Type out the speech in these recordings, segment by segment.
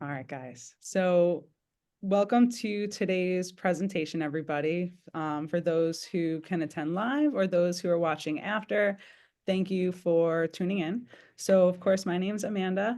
All right, guys. So welcome to today's presentation, everybody. For those who can attend live or those who are watching after, thank you for tuning in. So, of course, my name's Amanda.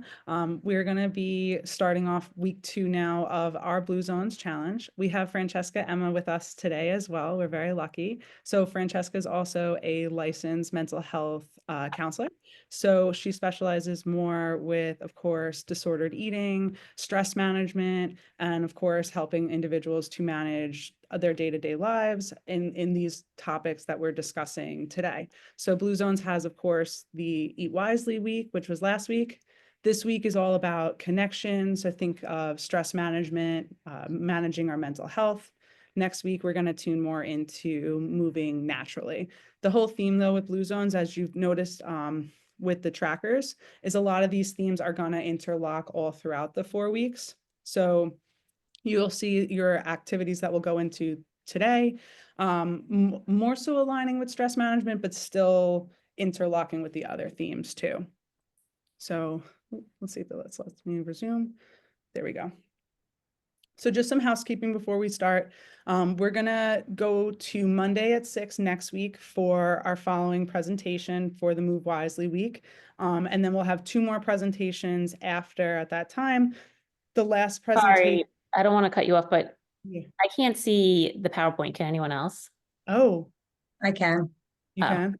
We're going to be starting off week 2 now of our Blue Zones Challenge. We have Francesca Emma with us today as well. We're very lucky. So Francesca is also a licensed mental health counselor. So she specializes more with, of course, disordered eating, stress management, and of course, helping individuals to manage their day-to-day lives in these topics that we're discussing today. So Blue Zones has, of course, the Eat Wisely week, which was last week. This week is all about connections. So think of stress management, managing our mental health. Next week, we're going to tune more into moving naturally. The whole theme, though, with Blue Zones, as you've noticed with the trackers, is a lot of these themes are going to interlock all throughout the 4 weeks. So you'll see your activities that we'll go into today, more so aligning with stress management, but still interlocking with the other themes too. So let's see if it lets me resume. There we go. So just some housekeeping before we start. We're gonna go to Monday at 6 next week for our following presentation for the Move Wisely week. And then we'll have 2 more presentations after at that time. The last presentation. Sorry, I don't want to cut you off, but Yeah. I can't see the PowerPoint. Can anyone else? Oh, I can. you Oh, can.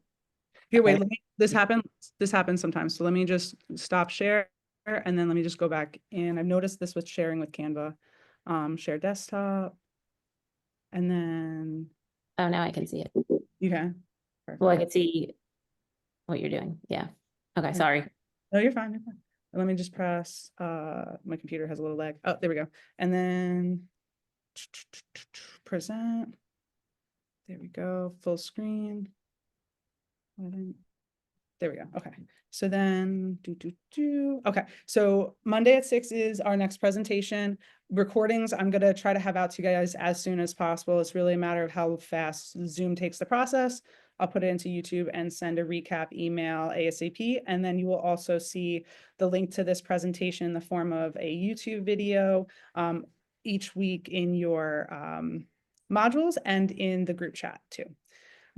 Here, wait, okay. this happens sometimes. So let me just stop share and then let me just go back in. I've noticed this with sharing with Canva. Share desktop. And then Oh, now I can see it. you can. Well, I Perfect. can see what you're doing. Yeah. Okay, sorry. No, you're fine. You're fine. Let me just press, my computer has a little lag. Oh, there we go. And then present. There we go. Full screen. There we go. Okay. So then okay. So Monday at 6 is our next presentation. Recordings, I'm going to try to have out to you guys as soon as possible. It's really a matter of how fast Zoom takes the process. I'll put it into YouTube and send a recap email ASAP. And then you will also see the link to this presentation in the form of a YouTube video each week in your modules and in the group chat too.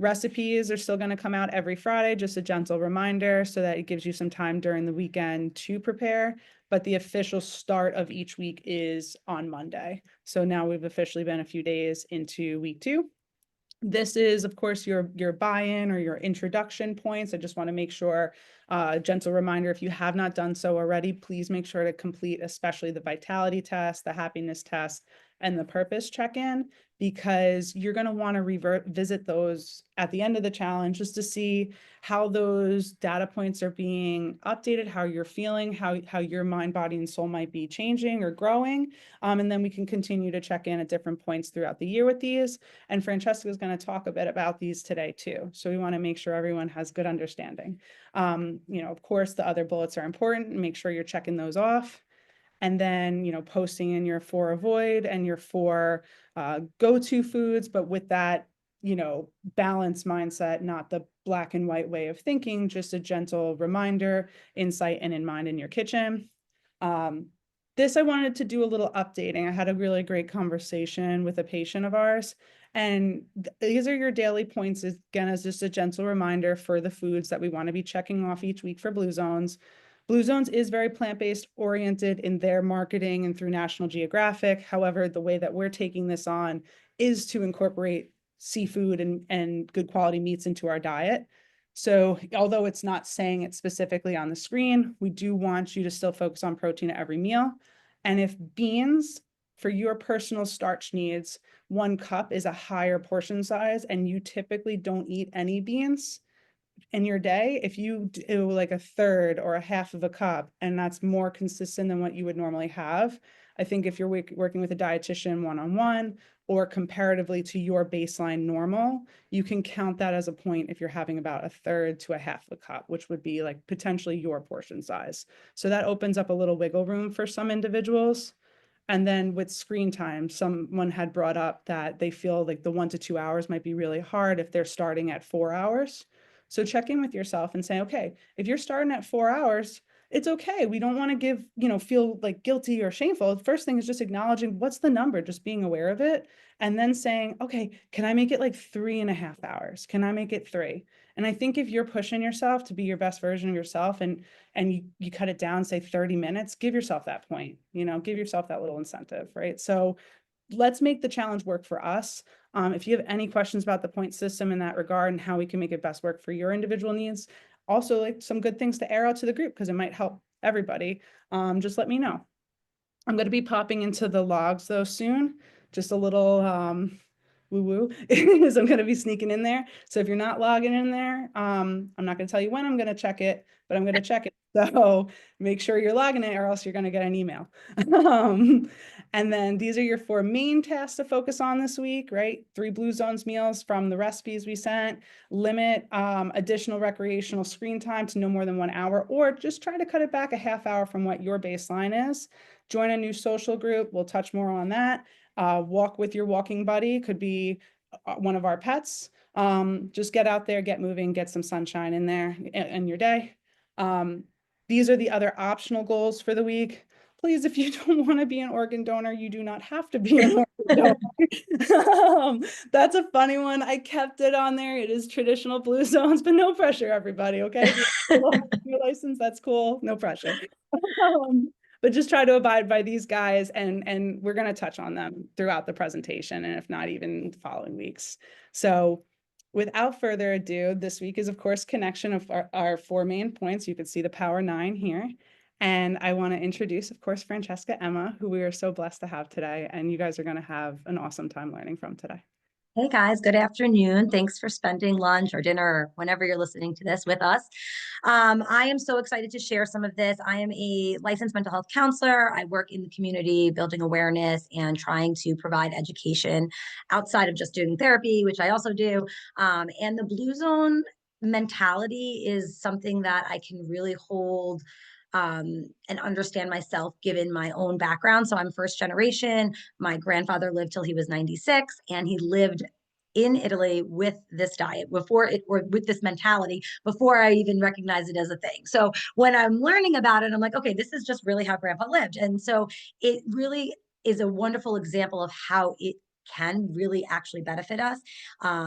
Recipes are still going to come out every Friday, just a gentle reminder so that it gives you some time during the weekend to prepare. But the official start of each week is on Monday. So now we've officially been a few days into week 2. This is, of course, your buy-in or your introduction points. I just want to make sure, gentle reminder, if you have not done so already, please make sure to complete, especially the vitality test, the happiness test, and the purpose check-in, because you're going to want to visit those at the end of the challenge just to see how those data points are being updated, how you're feeling, how your mind, body, and soul might be changing or growing. And then we can continue to check in at different points throughout the year with these. And Francesca is going to talk a bit about these today too. So we want to make sure everyone has good understanding. Of course, the other bullets are important. Make sure you're checking those off. And then, posting in your 4 avoid and your 4 go-to foods, but with that, balanced mindset, not the black and white way of thinking, just a gentle reminder, insight, and in mind in your kitchen. This I wanted to do a little updating. I had a really great conversation with a patient of ours, and these are your daily points, again, as just a gentle reminder for the foods that we want to be checking off each week for Blue Zones. Blue Zones is very plant-based oriented in their marketing and through National Geographic. However, the way that we're taking this on is to incorporate seafood and good quality meats into our diet. So although it's not saying it specifically on the screen, we do want you to still focus on protein at every meal. And if beans for your personal starch needs, 1 cup is a higher portion size and you typically don't eat any beans in your day, if you do like a third or a half of a cup, and that's more consistent than what you would normally have, I think if you're working with a dietitian one-on-one or comparatively to your baseline normal, you can count that as a point if you're having about a third to a half of a cup, which would be like potentially your portion size. So that opens up a little wiggle room for some individuals. And then with screen time, someone had brought up that they feel like the 1 to 2 hours might be really hard if they're starting at 4 hours. So check in with yourself and say, okay, if you're starting at 4 hours, it's okay. We don't want to give, feel like guilty or shameful. The first thing is just acknowledging what's the number, just being aware of it. And then saying, okay, can I make it like 3.5 hours? Can I make it 3? And I think if you're pushing yourself to be your best version of yourself and you cut it down, say 30 minutes, give yourself that point, give yourself that little incentive, right? So let's make the challenge work for us. If you have any questions about the point system in that regard and how we can make it best work for your individual needs, also like some good things to air out to the group because it might help everybody, just let me know. I'm going to be popping into the logs though soon, just a little woo woo is I'm going to be sneaking in there. So if you're not logging in there, I'm not going to tell you when I'm going to check it, but I'm going to check it. So make sure you're logging it or else you're going to get an email. And then these are your 4 main tasks to focus on this week, right? 3 Blue Zones meals from the recipes we sent, limit additional recreational screen time to no more than 1 hour, or just try to cut it back a half hour from what your baseline is. Join a new social group. We'll touch more on that. Walk with your walking buddy, could be one of our pets. Just get out there, get moving, get some sunshine in there in your day. These are the other optional goals for the week. Please, if you don't want to be an organ donor, you do not have to be an organ donor. That's a funny one. I kept it on there. It is traditional Blue Zones, but no pressure, everybody. Okay, your license, that's cool. No pressure. But just try to abide by these guys, and we're going to touch on them throughout the presentation, and if not even the following weeks. So without further ado, this week is, of course, connection of our 4 main points. You can see the power 9 here. And I want to introduce, of course, Francesca Emma, who we are so blessed to have today. And you guys are going to have an awesome time learning from today. Hey guys, good afternoon. Thanks for spending lunch or dinner or whenever you're listening to this with us. I am so excited to share some of this. I am a licensed mental health counselor. I work in the community, building awareness and trying to provide education outside of just doing therapy, which I also do. And the Blue Zone mentality is something that I can really hold and understand myself given my own background. So I'm first generation. My grandfather lived till he was 96, and he lived in Italy with this diet before it, or with this mentality before I even recognized it as a thing. So when I'm learning about it, I'm like, okay, this is just really how grandpa lived. And so it really is a wonderful example of how it can really actually benefit us.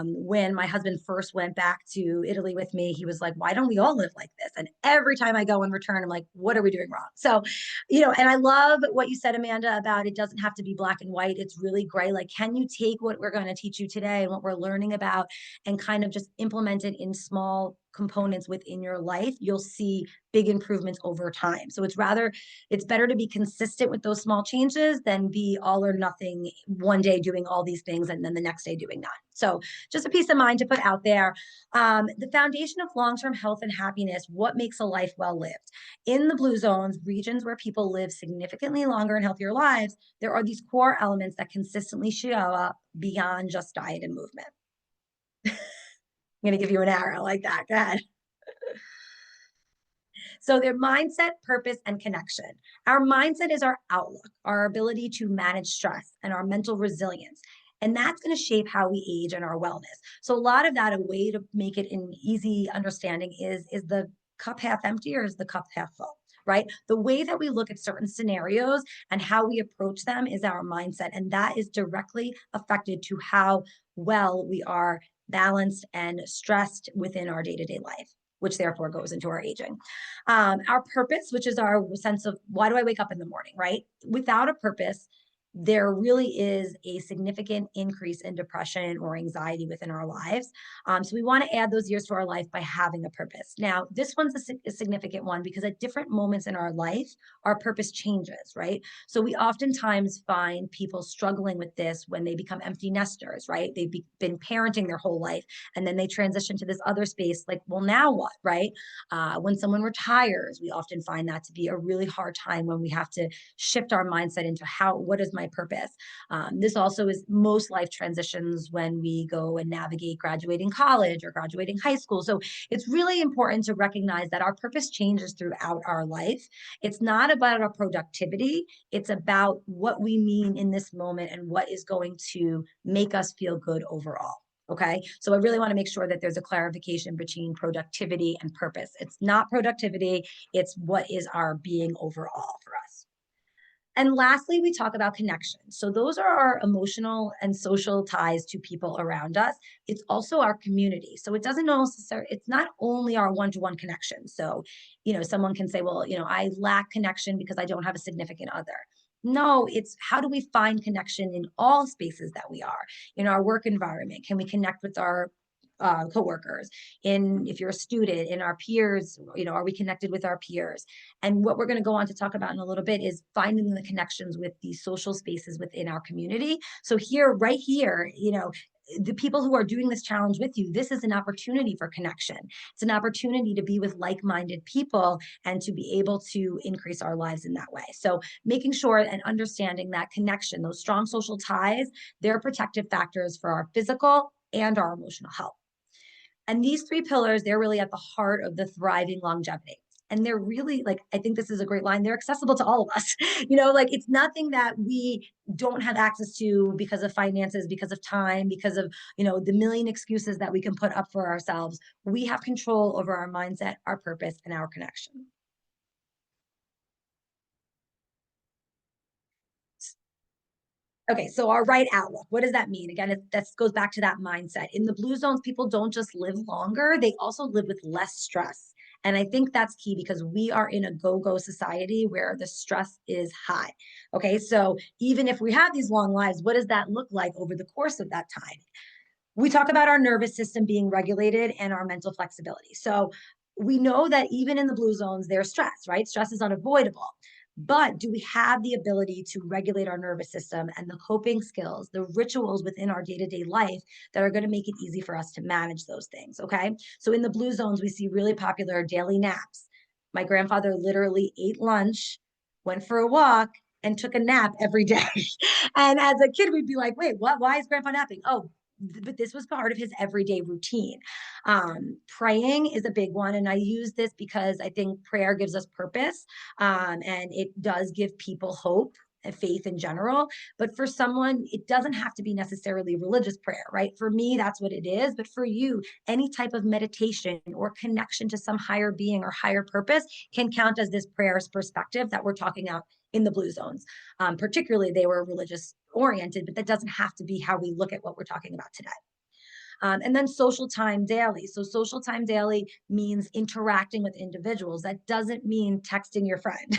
When my husband first went back to Italy with me, he was like, why don't we all live like this? And every time I go and return, I'm like, what are we doing wrong? So, and I love what you said, Amanda, about it doesn't have to be black and white. It's really gray. Like, can you take what we're going to teach you today and what we're learning about and kind of just implement it in small components within your life? You'll see big improvements over time. So it's better to be consistent with those small changes than be all or nothing, one day doing all these things and then the next day doing none. So just a peace of mind to put out there. The foundation of long-term health and happiness, what makes a life well lived? In the Blue Zones, regions where people live significantly longer and healthier lives, there are these core elements that consistently show up beyond just diet and movement. I'm going to give you an arrow like that. Go ahead. So their mindset, purpose, and connection. Our mindset is our outlook, our ability to manage stress, and our mental resilience. And that's going to shape how we age and our wellness. So a lot of that, a way to make it an easy understanding is the cup half empty or is the cup half full? Right? The way that we look at certain scenarios and how we approach them is our mindset. And that is directly affected to how well we are balanced and stressed within our day-to-day life, which therefore goes into our aging. Our purpose, which is our sense of why do I wake up in the morning, right? Without a purpose, there really is a significant increase in depression or anxiety within our lives. So we want to add those years to our life by having a purpose. Now, this one's a significant one because at different moments in our life, our purpose changes, right? So we oftentimes find people struggling with this when they become empty nesters, right? They've been parenting their whole life and then they transition to this other space like, well, now what, right? When someone retires, we often find that to be a really hard time when we have to shift our mindset into what is my purpose? This also is most life transitions when we go and navigate graduating college or graduating high school. So it's really important to recognize that our purpose changes throughout our life. It's not about our productivity. It's about what we mean in this moment and what is going to make us feel good overall. Okay, so I really want to make sure that there's a clarification between productivity and purpose. It's not productivity, it's what is our being overall for us. And lastly, we talk about connection. So those are our emotional and social ties to people around us. It's also our community. So it doesn't necessarily, it's not only our one-to-one connection. So, someone can say, well, I lack connection because I don't have a significant other. No, it's how do we find connection in all spaces that we are in our work environment? Can we connect with our coworkers? If you're a student, in our peers, are we connected with our peers? And what we're going to go on to talk about in a little bit is finding the connections with these social spaces within our community. So right here, the people who are doing this challenge with you, this is an opportunity for connection. It's an opportunity to be with like-minded people and to be able to increase our lives in that way. So making sure and understanding that connection, those strong social ties, they're protective factors for our physical and our emotional health. And these three pillars, they're really at the heart of the thriving longevity. And they're really, like, I think this is a great line, they're accessible to all of us. It's nothing that we don't have access to because of finances, because of time, because of, the million excuses that we can put up for ourselves. We have control over our mindset, our purpose, and our connection. Okay, so our right outlook, what does that mean? Again, that goes back to that mindset. In the blue zones, people don't just live longer, they also live with less stress. And I think that's key because we are in a go-go society where the stress is high. Okay, so even if we have these long lives, what does that look like over the course of that time? We talk about our nervous system being regulated and our mental flexibility. So we know that even in the blue zones, there's stress, right? Stress is unavoidable. But do we have the ability to regulate our nervous system and the coping skills, the rituals within our day-to-day life that are going to make it easy for us to manage those things? Okay. So in the blue zones, we see really popular daily naps. My grandfather literally ate lunch, went for a walk, and took a nap every day. And as a kid, we'd be like, wait, what? Why is grandpa napping? Oh, but this was part of his everyday routine. Praying is a big one. And I use this because I think prayer gives us purpose, and it does give people hope and faith in general. But for someone, it doesn't have to be necessarily religious prayer, right? For me, that's what it is. But for you, any type of meditation or connection to some higher being or higher purpose can count as this prayer's perspective that we're talking about in the blue zones. Particularly, they were religious oriented, but that doesn't have to be how we look at what we're talking about today. And then social time daily. So social time daily means interacting with individuals. That doesn't mean texting your friend.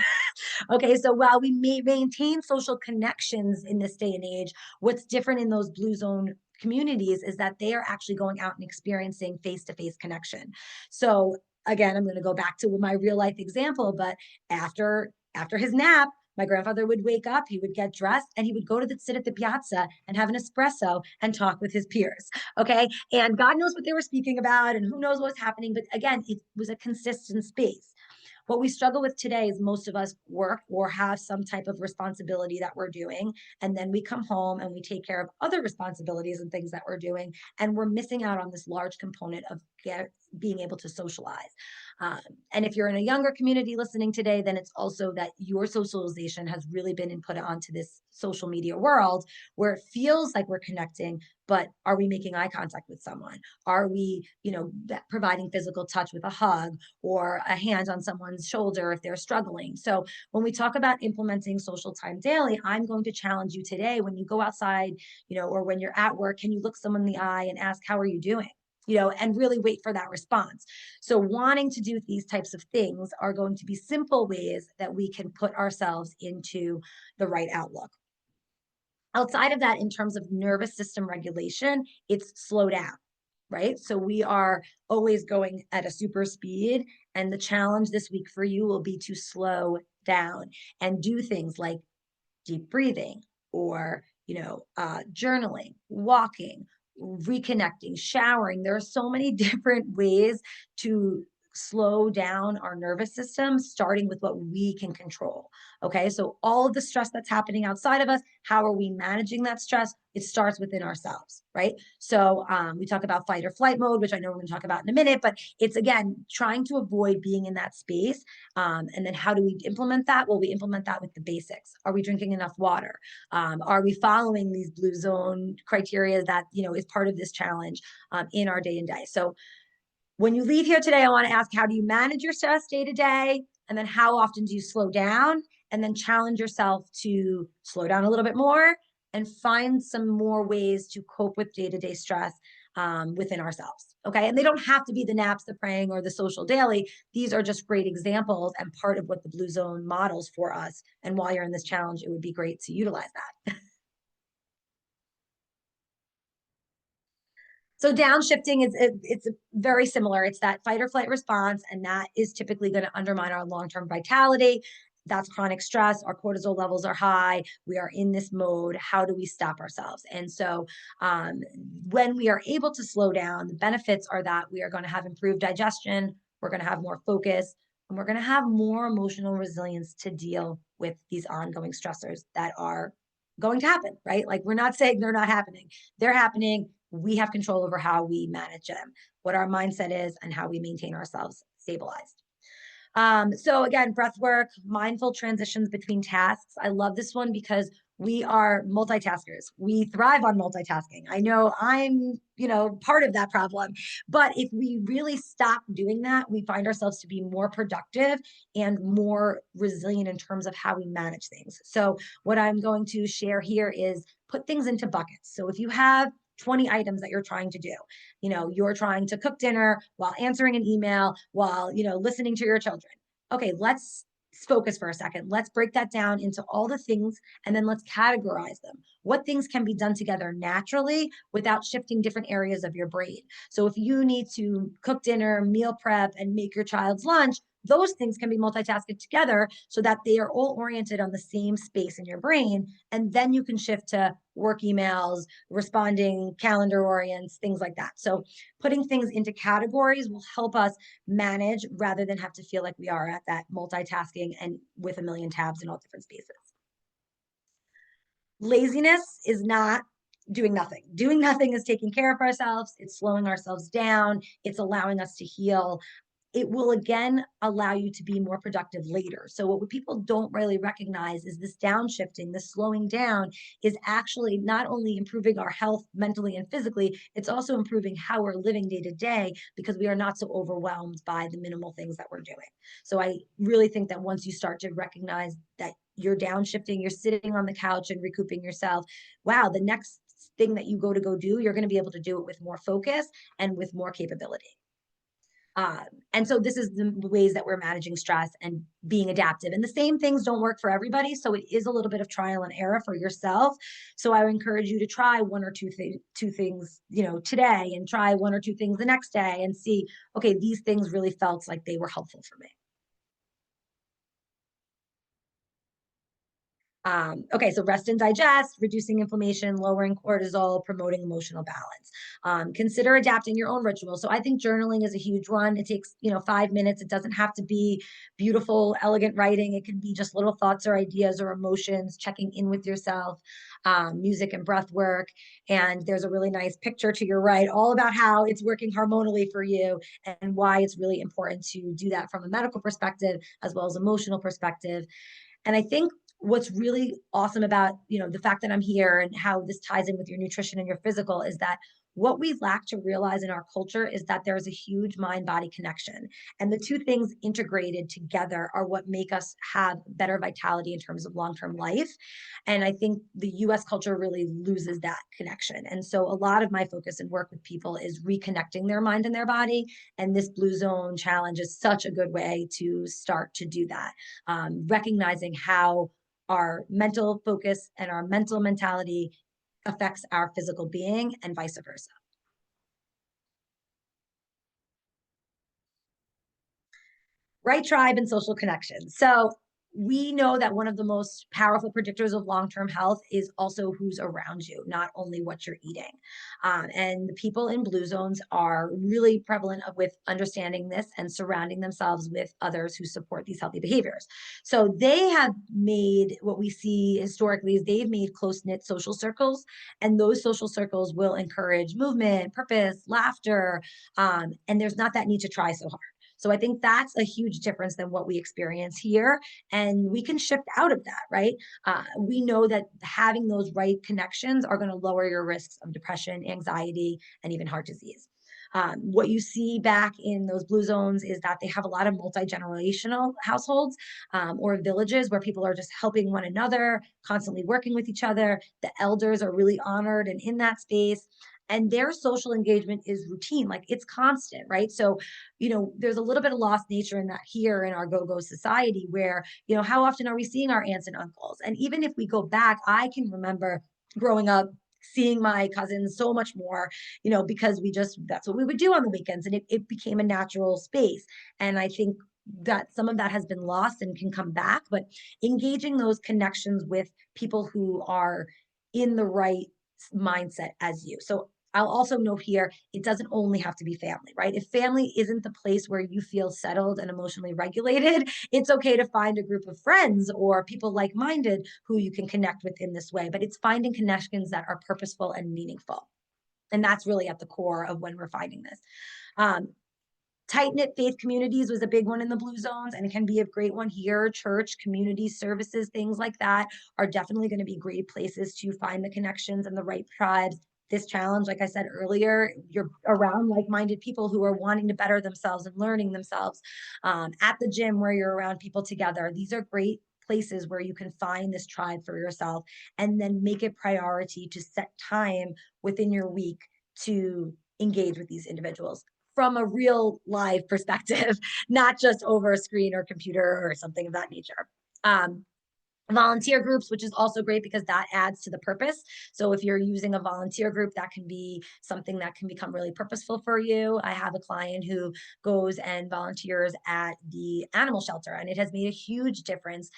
Okay, so while we may maintain social connections in this day and age, what's different in those blue zone communities is that they are actually going out and experiencing face-to-face connection. So again, I'm going to go back to my real life example, but after his nap, my grandfather would wake up, he would get dressed, and he would go to sit at the piazza and have an espresso and talk with his peers. Okay. And God knows what they were speaking about and who knows what's happening. But again, it was a consistent space. What we struggle with today is most of us work or have some type of responsibility that we're doing. And then we come home and we take care of other responsibilities and things that we're doing. And we're missing out on this large component of being able to socialize. And if you're in a younger community listening today, then it's also that your socialization has really been input onto this social media world where it feels like we're connecting, but are we making eye contact with someone? Are we, providing physical touch with a hug or a hand on someone's shoulder if they're struggling? So when we talk about implementing social time daily, I'm going to challenge you today when you go outside, or when you're at work, can you look someone in the eye and ask, how are you doing? And really wait for that response. So wanting to do these types of things are going to be simple ways that we can put ourselves into the right outlook. Outside of that, in terms of nervous system regulation, it's slow down, right? So we are always going at a super speed. And the challenge this week for you will be to slow down and do things like deep breathing or, journaling, walking, reconnecting, showering. There are so many different ways to slow down our nervous system, starting with what we can control. Okay, so all of the stress that's happening outside of us, how are we managing that stress? It starts within ourselves, right? So we talk about fight or flight mode, which I know we're going to talk about in a minute, but it's again trying to avoid being in that space. And then how do we implement that? Well, we implement that with the basics. Are we drinking enough water? Are we following these blue zone criteria that is part of this challenge in our day and day? So when you leave here today, I want to ask, how do you manage your stress day to day? And then how often do you slow down? And then challenge yourself to slow down a little bit more and find some more ways to cope with day-to-day stress within ourselves. Okay. And they don't have to be the naps, the praying, or the social daily. These are just great examples and part of what the Blue Zone models for us. And while you're in this challenge, it would be great to utilize that. So downshifting it's very similar. It's that fight or flight response, and that is typically going to undermine our long-term vitality. That's chronic stress. Our cortisol levels are high. We are in this mode. How do we stop ourselves? And so when we are able to slow down, the benefits are that we are going to have improved digestion. We're going to have more focus, and we're going to have more emotional resilience to deal with these ongoing stressors that are going to happen, right? Like, we're not saying they're not happening. They're happening. We have control over how we manage them, what our mindset is, and how we maintain ourselves stabilized. So again, breath work, mindful transitions between tasks. I love this one because we are multitaskers. We thrive on multitasking. I know I'm, part of that problem. But if we really stop doing that, we find ourselves to be more productive and more resilient in terms of how we manage things. So what I'm going to share here is put things into buckets. So if you have 20 items that you're trying to do, you're trying to cook dinner while answering an email, while, listening to your children. Okay, let's focus for a second. Let's break that down into all the things, and then let's categorize them. What things can be done together naturally without shifting different areas of your brain? So if you need to cook dinner, meal prep, and make your child's lunch, those things can be multitasked together so that they are all oriented on the same space in your brain. And then you can shift to work emails, responding, calendar orients, things like that. So putting things into categories will help us manage rather than have to feel like we are at that multitasking and with a million tabs in all different spaces. Laziness is not doing nothing. Doing nothing is taking care of ourselves. It's slowing ourselves down. It's allowing us to heal. It will again allow you to be more productive later. So what people don't really recognize is this downshifting, this slowing down is actually not only improving our health mentally and physically, it's also improving how we're living day to day because we are not so overwhelmed by the minimal things that we're doing. So I really think that once you start to recognize that you're downshifting, you're sitting on the couch and recouping yourself, wow, the next thing that you go do, you're going to be able to do it with more focus and with more capability. And so this is the ways that we're managing stress and being adaptive. And the same things don't work for everybody. So it is a little bit of trial and error for yourself. So I would encourage you to try one or two things, today, and try one or two things the next day and see, okay, these things really felt like they were helpful for me. Okay, so rest and digest, reducing inflammation, lowering cortisol, promoting emotional balance. Consider adapting your own ritual. So I think journaling is a huge one. It takes, 5 minutes. It doesn't have to be beautiful, elegant writing. It can be just little thoughts or ideas or emotions, checking in with yourself, music and breath work. And there's a really nice picture to your right, all about how it's working harmoniously for you and why it's really important to do that from a medical perspective as well as emotional perspective. And I think what's really awesome about, the fact that I'm here and how this ties in with your nutrition and your physical is that what we lack to realize in our culture is that there's a huge mind-body connection. And the two things integrated together are what make us have better vitality in terms of long-term life. And I think the US culture really loses that connection. And so a lot of my focus and work with people is reconnecting their mind and their body. And this Blue Zone challenge is such a good way to start to do that. Recognizing how our mental focus and our mental mentality affects our physical being and vice versa. Right tribe and social connections. So we know that one of the most powerful predictors of long-term health is also who's around you, not only what you're eating. And the people in blue zones are really prevalent with understanding this and surrounding themselves with others who support these healthy behaviors. So they have made, what we see historically is they've made close-knit social circles, and those social circles will encourage movement, purpose, laughter, and there's not that need to try so hard. So I think that's a huge difference than what we experience here. And we can shift out of that, right? We know that having those right connections are going to lower your risks of depression, anxiety, and even heart disease. What you see back in those blue zones is that they have a lot of multi-generational households, or villages where people are just helping one another, constantly working with each other. The elders are really honored and in that space. And their social engagement is routine, like it's constant, right? So, there's a little bit of lost nature in that here in our go-go society where, how often are we seeing our aunts and uncles? And even if we go back, I can remember growing up seeing my cousins so much more, because that's what we would do on the weekends, and it became a natural space. And I think that some of that has been lost and can come back, but engaging those connections with people who are in the right mindset as you. So I'll also note here, it doesn't only have to be family, right? If family isn't the place where you feel settled and emotionally regulated, it's okay to find a group of friends or people like-minded who you can connect with in this way. But it's finding connections that are purposeful and meaningful. And that's really at the core of when we're finding this. Tight-knit faith communities was a big one in the blue zones, and it can be a great one here. Church, community services, things like that are definitely going to be great places to find the connections and the right tribes. This challenge, like I said earlier, you're around like-minded people who are wanting to better themselves and learning themselves. At the gym where you're around people together, these are great places where you can find this tribe for yourself, and then make it priority to set time within your week to engage with these individuals from a real live perspective, not just over a screen or computer or something of that nature. Volunteer groups, which is also great because that adds to the purpose. So if you're using a volunteer group, that can be something that can become really purposeful for you. I have a client who goes and volunteers at the animal shelter, and it has made a huge difference.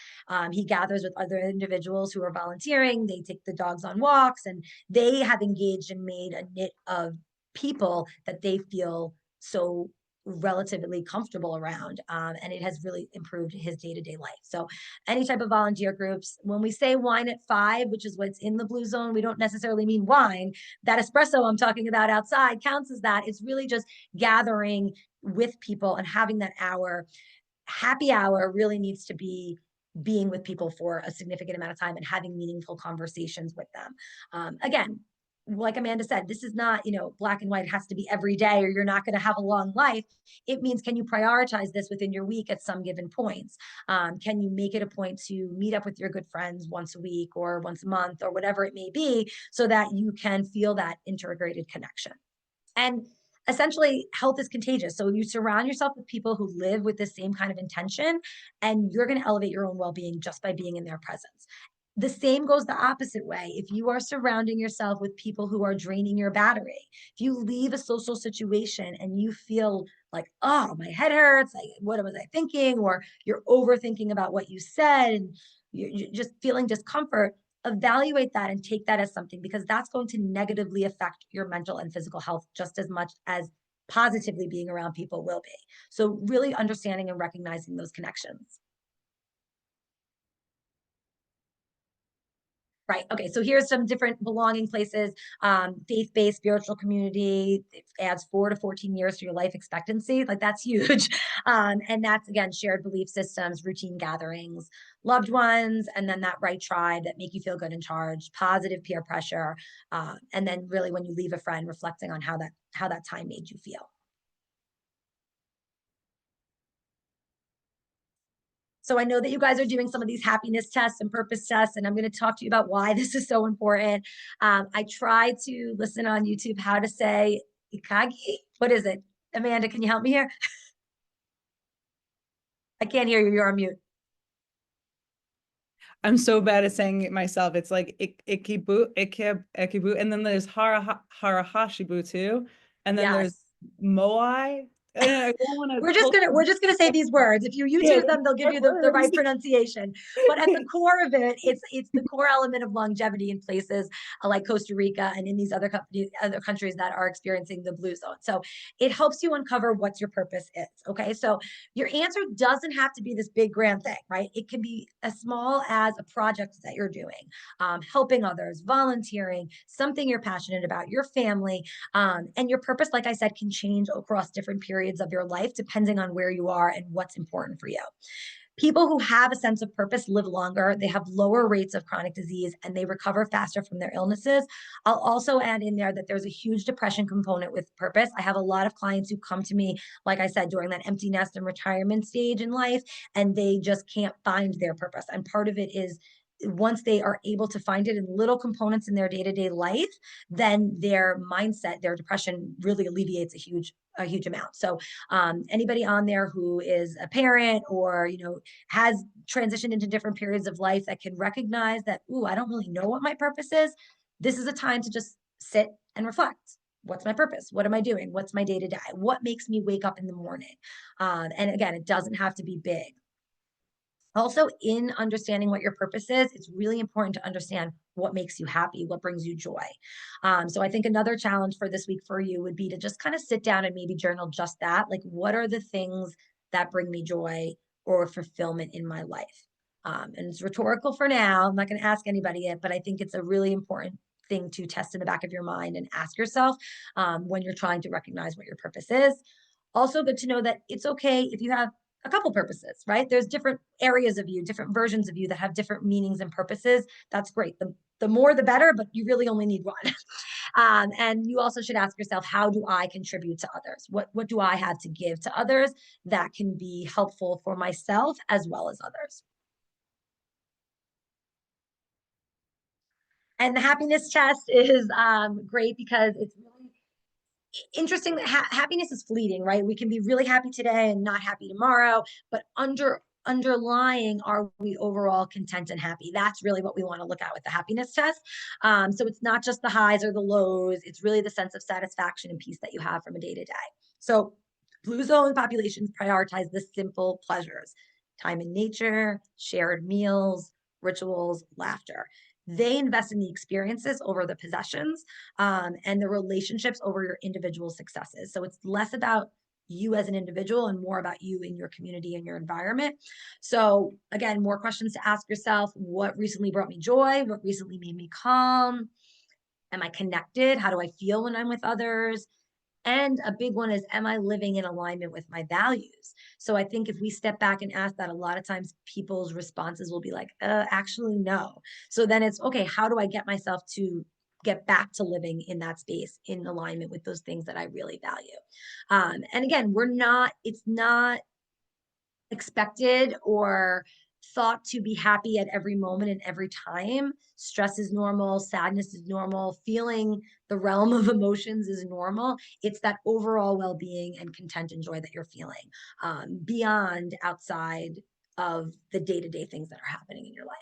He gathers with other individuals who are volunteering. They take the dogs on walks, and they have engaged and made a knit of people that they feel so relatively comfortable around. And it has really improved his day-to-day life. So any type of volunteer groups. When we say wine at 5, which is what's in the blue zone, we don't necessarily mean wine. That espresso I'm talking about outside counts as that. It's really just gathering with people and having that hour. Happy hour really needs to be being with people for a significant amount of time and having meaningful conversations with them. Again, like Amanda said, this is not, black and white, has to be every day or you're not going to have a long life. It means, can you prioritize this within your week at some given points? Can you make it a point to meet up with your good friends once a week or once a month or whatever it may be, so that you can feel that integrated connection? And essentially, health is contagious. So you surround yourself with people who live with the same kind of intention, and you're going to elevate your own well-being just by being in their presence. The same goes the opposite way. If you are surrounding yourself with people who are draining your battery, if you leave a social situation and you feel like, oh, my head hurts, like, what was I thinking? Or you're overthinking about what you said and you're just feeling discomfort, evaluate that and take that as something, because that's going to negatively affect your mental and physical health just as much as positively being around people will be. So really understanding and recognizing those connections. Right. Okay. So here's some different belonging places. Faith-based spiritual community, it adds 4 to 14 years to your life expectancy. Like, that's huge. And that's, again, shared belief systems, routine gatherings, loved ones, and then that right tribe that make you feel good in charge, positive peer pressure. And then really when you leave a friend, reflecting on how that time made you feel. So I know that you guys are doing some of these happiness tests and purpose tests, and I'm going to talk to you about why this is so important. I try to listen on YouTube how to say ikagi. What is it? Amanda, can you help me here? I can't hear you. You're on mute. I'm so bad at saying it myself. It's like ikibu, and then there's harahashibu too. And then there's Yes. moai. I don't wanna We're just gonna say these words. If you Yeah, YouTube them, they'll give hard you the right words. pronunciation. But at the core of it, it's the core element of longevity in places like Costa Rica and in these other countries that are experiencing the blue zone. So it helps you uncover what your purpose is. Okay. So your answer doesn't have to be this big grand thing, right? It can be as small as a project that you're doing, helping others, volunteering, something you're passionate about, your family. And your purpose, like I said, can change across different periods of your life, depending on where you are and what's important for you. People who have a sense of purpose live longer, they have lower rates of chronic disease, and they recover faster from their illnesses. I'll also add in there that there's a huge depression component with purpose. I have a lot of clients who come to me, like I said, during that empty nest and retirement stage in life, and they just can't find their purpose. And part of it is once they are able to find it in little components in their day-to-day life, then their mindset, their depression really alleviates a huge amount. So anybody on there who is a parent or has transitioned into different periods of life that can recognize that, ooh, I don't really know what my purpose is, this is a time to just sit and reflect. What's my purpose? What am I doing? What's my day to day? What makes me wake up in the morning? And again, it doesn't have to be big. Also, in understanding what your purpose is, it's really important to understand what makes you happy, what brings you joy. So I think another challenge for this week for you would be to just kind of sit down and maybe journal just that. Like, what are the things that bring me joy or fulfillment in my life? And it's rhetorical for now. I'm not going to ask anybody it, but I think it's a really important thing to test in the back of your mind and ask yourself when you're trying to recognize what your purpose is. Also, good to know that it's okay if you have a couple purposes, right? There's different areas of you, different versions of you that have different meanings and purposes. That's great. The more, the better, but you really only need one. And you also should ask yourself, how do I contribute to others? What do I have to give to others that can be helpful for myself as well as others? And the happiness test is great because it's really interesting that happiness is fleeting, right? We can be really happy today and not happy tomorrow, but underlying, are we overall content and happy? That's really what we want to look at with the happiness test. So it's not just the highs or the lows, it's really the sense of satisfaction and peace that you have from a day to day. So blue zone populations prioritize the simple pleasures: time in nature, shared meals, rituals, laughter. They invest in the experiences over the possessions, and the relationships over your individual successes. So it's less about you as an individual and more about you in your community and your environment. So again, more questions to ask yourself: what recently brought me joy? What recently made me calm? Am I connected? How do I feel when I'm with others? And a big one is, am I living in alignment with my values? So I think if we step back and ask that, a lot of times people's responses will be like, actually, no. So then it's okay, how do I get myself to get back to living in that space in alignment with those things that I really value? And again, it's not expected or thought to be happy at every moment and every time. Stress is normal, sadness is normal, feeling the realm of emotions is normal. It's that overall well-being and content and joy that you're feeling, beyond outside of the day-to-day things that are happening in your life.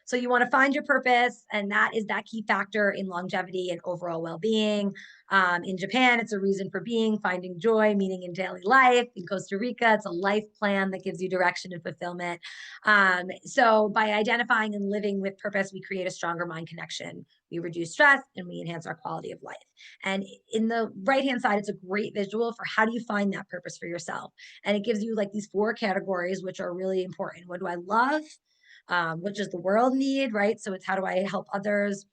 So you want to find your purpose, and that is that key factor in longevity and overall well-being. In Japan, it's a reason for being, finding joy, meaning in daily life. In Costa Rica, it's a life plan that gives you direction and fulfillment. So by identifying and living with purpose, we create a stronger mind connection. We reduce stress and we enhance our quality of life. And in the right-hand side, it's a great visual for how do you find that purpose for yourself. And it gives you like these 4 categories, which are really important. What do I love? What does the world need, right? So it's how do I help others?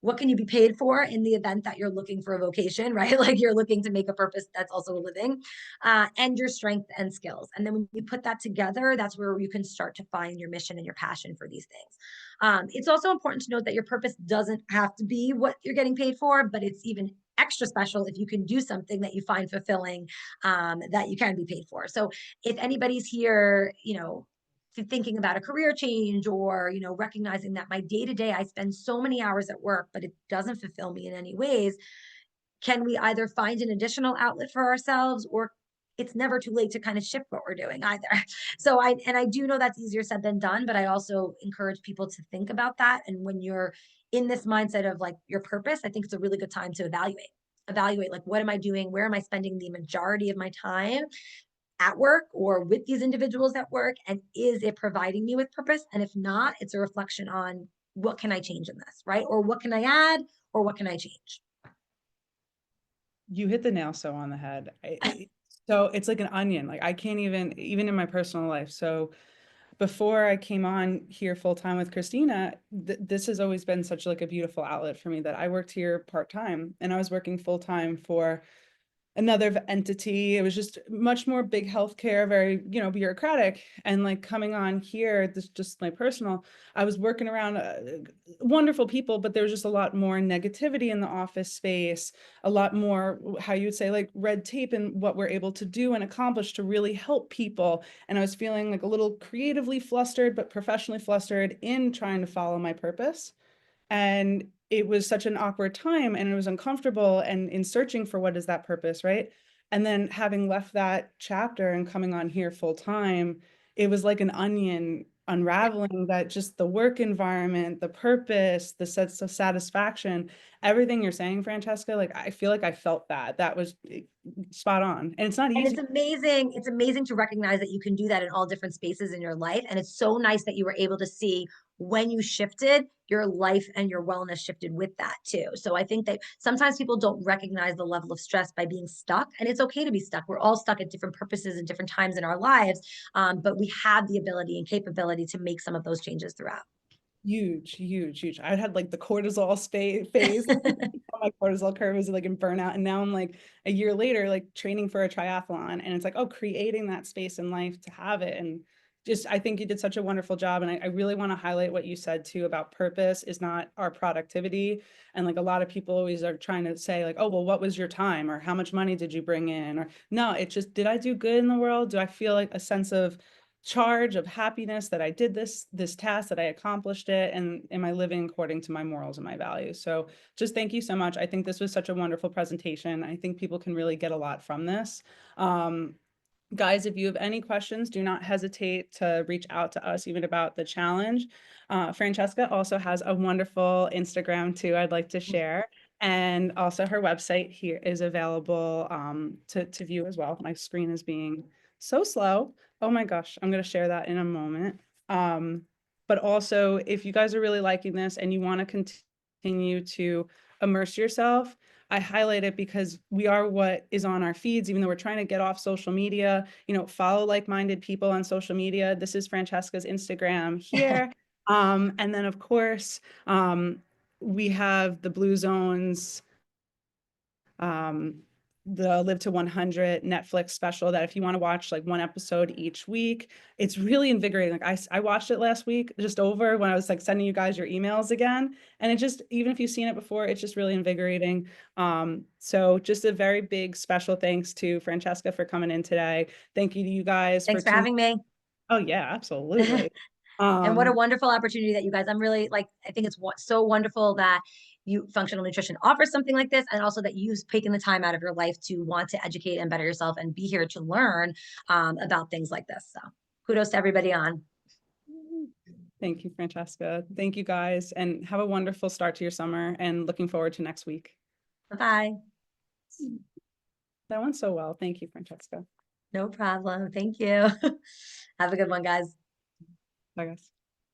What can you be paid for in the event that you're looking for a vocation, right? Like you're looking to make a purpose that's also a living, and your strength and skills. And then when you put that together, that's where you can start to find your mission and your passion for these things. It's also important to note that your purpose doesn't have to be what you're getting paid for, but it's even extra special if you can do something that you find fulfilling, that you can be paid for. So if anybody's here, thinking about a career change, or recognizing that my day to day I spend so many hours at work but it doesn't fulfill me in any ways, can we either find an additional outlet for ourselves, or it's never too late to kind of shift what we're doing either. So I do know that's easier said than done, but I also encourage people to think about that. And when you're in this mindset of like your purpose, I think it's a really good time to evaluate like, what am I doing? Where am I spending the majority of my time at work or with these individuals at work? And is it providing me with purpose? And if not, it's a reflection on what can I change in this, right? Or what can I add? Or what can I change? You hit the nail so on the head. So it's like an onion. Like I can't even in my personal life. So before I came on here full time with Christina, this has always been such like a beautiful outlet for me that I worked here part time and I was working full time for another entity. It was just much more big healthcare, very, bureaucratic. And like coming on here, this just my personal, I was working around wonderful people, but there was just a lot more negativity in the office space, a lot more, how you would say, like red tape in what we're able to do and accomplish to really help people. And I was feeling like a little creatively flustered, but professionally flustered in trying to follow my purpose. And it was such an awkward time and it was uncomfortable and in searching for what is that purpose, right? And then having left that chapter and coming on here full time, it was like an onion unraveling that just the work environment, the purpose, the sense of satisfaction, everything you're saying, Francesca, like I feel like I felt that. That was spot on. And it's not And easy. it's amazing. It's amazing to recognize that you can do that in all different spaces in your life. And it's so nice that you were able to see when you shifted, your life and your wellness shifted with that too. So I think that sometimes people don't recognize the level of stress by being stuck. And it's okay to be stuck. We're all stuck at different purposes and different times in our lives. But we have the ability and capability to make some of those changes throughout. Huge, huge, huge. I had like the cortisol phase. My cortisol curve was like in burnout. And now I'm like a year later, like training for a triathlon. And it's like, oh, creating that space in life to have it. And just, I think you did such a wonderful job. And I really want to highlight what you said too about purpose is not our productivity. And like a lot of people always are trying to say like, oh, well, what was your time? Or how much money did you bring in? Or no, it's just, did I do good in the world? Do I feel like a sense of charge of happiness that I did this task, that I accomplished it, and am I living according to my morals and my values? So just thank you so much. I think this was such a wonderful presentation. I think people can really get a lot from this. Guys, if you have any questions, do not hesitate to reach out to us even about the challenge. Francesca also has a wonderful Instagram too I'd like to share. And also her website here is available to view as well. My screen is being so slow. Oh my gosh, I'm going to share that in a moment. But also, if you guys are really liking this and you want to continue to immerse yourself, I highlight it because we are what is on our feeds, even though we're trying to get off social media, follow like-minded people on social media. This is Francesca's Instagram here. And then of course, we have the Blue Zones, the Live to 100 Netflix special that if you want to watch like one episode each week, it's really invigorating. Like I watched it last week just over when I was like sending you guys your emails again. And it just, even if you've seen it before, it's just really invigorating. So just a very big special thanks to Francesca for coming in today. Thank you to you guys. Thanks for having me. Oh yeah, absolutely. And what a wonderful opportunity that you guys, I'm really like, I think it's so wonderful that you Functional Nutrition offers something like this, and also that you've taken the time out of your life to want to educate and better yourself and be here to learn about things like this. So kudos to everybody on. Thank you, Francesca. Thank you guys, and have a wonderful start to your summer and looking forward to next week. Bye-bye. That went so well. Thank you, Francesca. No problem. Thank you. Have a good one, guys. Bye, guys.